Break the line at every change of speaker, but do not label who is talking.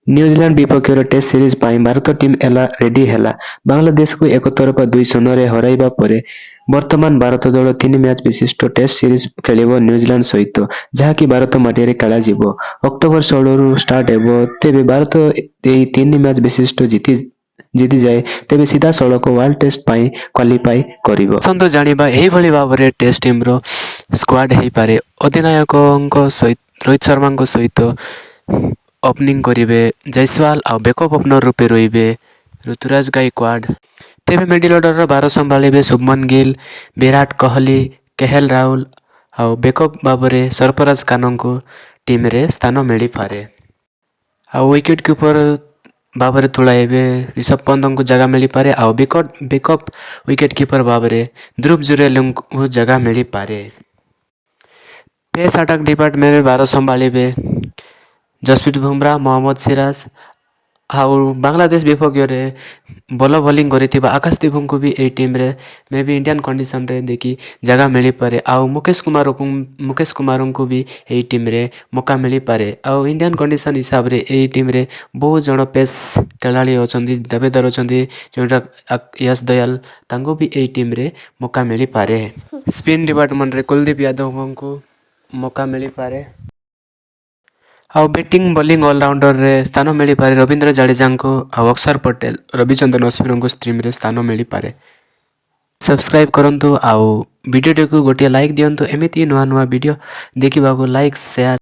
New Zealand विपक्षर test series पर Bharat team ready है। बांग्लादेश को एक तरफा 2-0 हराइबा परे वर्तमान भारत दल 3 मैच विशिष्ट टेस्ट सीरीज खेलिब न्यूजीलैंड सहित, जहाँकि भारत माटी खेल अक्टोबर 16 रु स्टार्ट हेब। तेबे भारत यही 3 मैच विशिष्ट जीति जाए तेबे सीधा सड़क वर्ल्ड टेस्ट पाई क्वालिफाई करिवो।
आसंतु जानिबा एही भली भाबरे टेस्ट टीम रो स्क्वाड हेई पारे। अधिनायक सहित रोहित शर्मा सहित ओपनिंग करिवे जयसवाल आ बैकअप ओपनर रूपे रहिबे ऋतुराज गायकवाड। तेबे मिडिल ऑर्डर भार संभाळिबे शुभमन गिल, विराट कोहली, केएल राहुल आ बैकअप भाबरे सरफराज खान को टीम रे स्थान मिली पारे। आ विकेट कीपर भाबरे तुलाइबे ऋषभ पंत को जगह मिली पारे। आ बैकअप विकेट कीपर भाबरे ध्रुव जुरेल को जगह मिली पारे। पेस अटैक डिपार्टमेंट में भारत संभाळिबे जसप्रीत बुमराह, मोहम्मद सिराज आउ बांग्लादेश विपक्ष में बॉल बॉलिंग करिथिबा आकाशदीप को भी ए टीम रे मे भी इंडियन कंडीशन रे देखी जगह मिली पारे। आउ मुकेश कुमार को भी ए टीम रे मौका मिली पारे। आउ इंडियन कंडीशन हिसाब रे ए टीम रे बहुत जन पेस खेलाड़ी अछंती, दावेदार अछंती जोटा यश दयाल तांको भी ए टीम रे मौका मिली पारे। स्पिन डिपार्टमेंट रे कुलदीप यादव को मौका मिली पारे। आउ बैटिंग बॉलिंग ऑलराउंडर रे स्थान मिली पारे रविंद्र जडेजा को, अक्षर पटेल, रविचंद्रन अश्विन को टीम रे स्थान मिली पारे। सब्सक्राइब करंतु आउ वीडियो को गोटे लाइक दियंतु। एमिति नुआ नुआ वीडियो देखिबा को लाइक शेयर